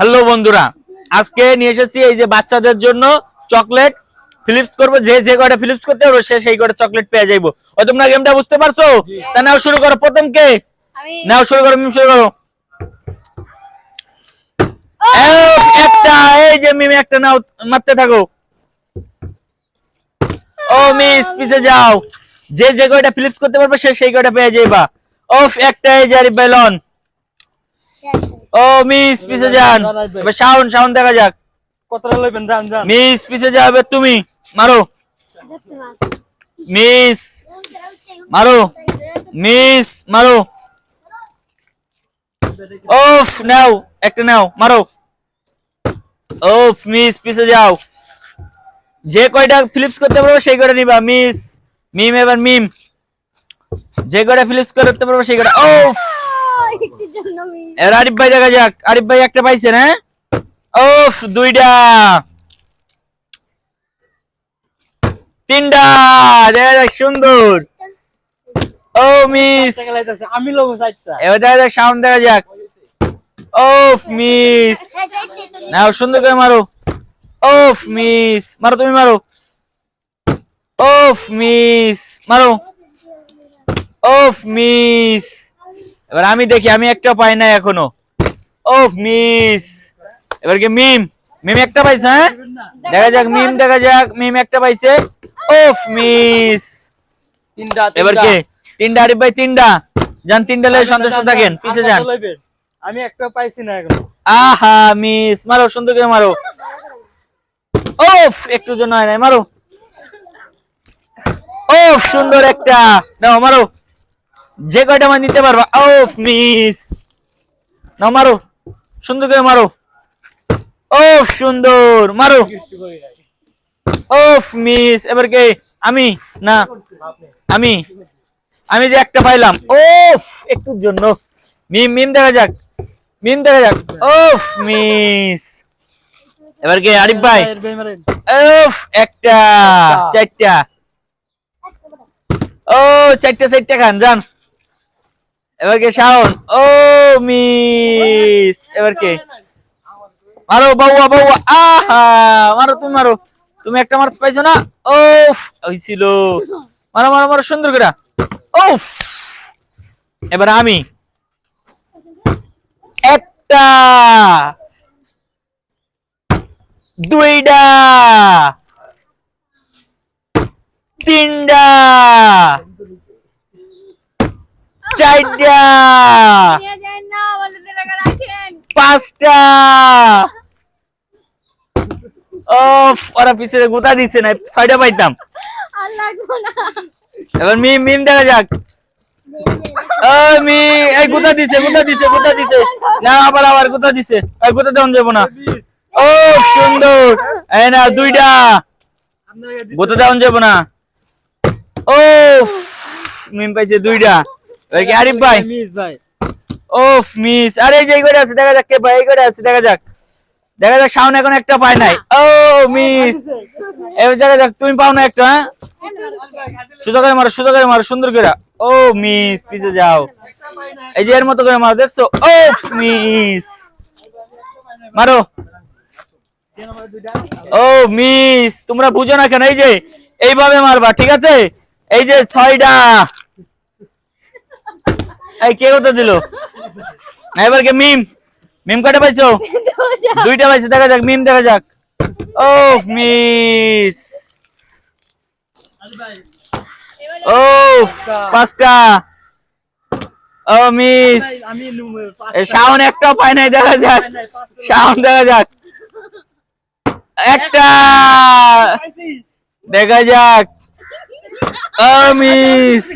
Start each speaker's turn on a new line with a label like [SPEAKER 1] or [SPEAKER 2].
[SPEAKER 1] Hello বন্ধুরা, আজকে নিয়ে এসেছি এই যে বাচ্চাদের জন্য চকলেট ফিলিপস করবো। যে যে কয়টা ফিলিপস করতে পারবো সে সেই কয়টা চকলেট পেয়ে যাইবো। ও তোমরা গেমটা বুঝতে পারছো? তা নাও শুরু করো। প্রথম কে? নাও শুরু করো, মিম শুরু করো। একটা, এই যে মিম একটা নাও, মারতে থাকো। ও মিস, পিছে যাও। যে যে কয়টা ফিলিপস করতে পারবে সে সেই কয়টা পেয়ে যাইবা। ওফ, একটা, এই যে আরিফ বেলন। ও মিস, পিছে যান। এবার সাউন্ড সাউন্ড দেখা যাক।
[SPEAKER 2] কতটা লইবেন? জান জান।
[SPEAKER 1] মিস, পিছে যাবে তুমি। মারো মিস, মারো মিস, মারো। ওফ, নাও একটা, নাও মারো। ওফ মিস, পিছে যাও। যে কয়টা ফিলিপস করতে পারবো সেই কয়টা নিবা। মিস, মিম, এবার মিম। যে কয়টা ফিলিপস করতে পারবো সেই কয়টা। ওফ, এবার আরিফ ভাই দেখা যাক। আরিফ ভাই একটা পাইছেন, হ্যাঁ? ওফ, দুইটা, তিনটা, দেখা যাক, সুন্দর। ও মিস,
[SPEAKER 2] আমি লব চারটা।
[SPEAKER 1] এবার দেখা যাক, সাউন্ড দেখা যাক। ওফ মিস, নাও সুন্দর করে মারো। ওফ মিস, মারো তুমি, মারো। ওফ মিস, মারো। ওফ মিস, এবার আমি দেখি, আমি একটা পাই না এখনো। ওফ মিস, এবার কি মিম? মিম একটা পাইছে, হ্যাঁ? দেখা যাক মিম, দেখা যাক মিম একটা পাইছে। ওফ মিস,
[SPEAKER 2] তিনটা।
[SPEAKER 1] এবার কে? তিনটা, আরিফ ভাই তিনটা। যান, তিনটা লেগে সন্তুষ্ট থাকেন, পিছে যান।
[SPEAKER 2] আমি একটা পাইছি না এখনো।
[SPEAKER 1] আহা মিস, মারো সুন্দর করে মারো। ওফ, একটু জন্য হয় নাই, মারো। ওফ, সুন্দর একটা, নাও মারো। যে কয়টা মার নিতে পারবা। ওফ মিস, নাও মারো, সুন্দর করে মারো। ওফ, সুন্দর, মারো। ওফ মিস, এবার কে? আমি না, আমি আমি যে একটা পাইলাম। ওফ, একটুর জন্য। মিম, মিম দেখা যাক, মিম দেখা যাক। ওফ মিস, এবার কে? আরিফ ভাই। ওফ, একটা, চারটা। ও, চারটা চারটা খান, যান। এবার কে? শাওন। ও মিস, এবার কে? মারো বাউয়া, বাউয়া। আহা, মারো তুমি, মারো। তুমি একটা মার্কস পাইছো না? ওফ, হইছিল। মারো মারো মারো, সুন্দর করে। ওফ, এবার আমি। একটা, দুইটা, তিনটা, চারটা, পাঁচটা। ওফ, ওরা পিছনে গুতা দিচ্ছে না, ছয়টা পাইতাম। এবার মিম, মিম দেখা যাক। ও মি, এই গুতা দিছে, গুতা দিছে, গুতা দিছে। না, আবার আবার গুতা দিছে। এই গুতা দেওয়া যাবো না। ও সুন্দর, এই না দুইটা। গুতা দেওয়া যাবো না। ও মিম পাইছে দুইটা। ওই কি আরিফ ভাই?
[SPEAKER 2] মিস ভাই।
[SPEAKER 1] ওফ মিস, আরে যে এই করে আছে, দেখা যাক কে ভাই। এই করে আছে, দেখা যাক, দেখা যাক। শাওন এখন একটা পায় নাই। ও মিস, এবার দেখা যাক, তুমি পাও না একটা, হ্যাঁ? সুযোগ করে মারো, সুযোগ করে মারো, সুন্দর করে। ও মিস, পিছে যাও। এই যে এর মতো করে মারো, দেখছো? ওফ মিস, মারো। ও মিস, তোমরা বুঝো না কেন? এই যে এইভাবে মারবা, ঠিক আছে? এই যে ছয়টা। এই কে কত দিল? এবার কে? মিম, মিম কয়টা পাইছো? দুইটা পাইছো, দেখা যাক মিম, দেখা যাক। ওফ মিস, ওফ, পাঁচটা। ও মিস, শাওন একটা পায় নাই, দেখা যাক। শাওন দেখা যাক, একটা, দেখা যাক। ও মিস।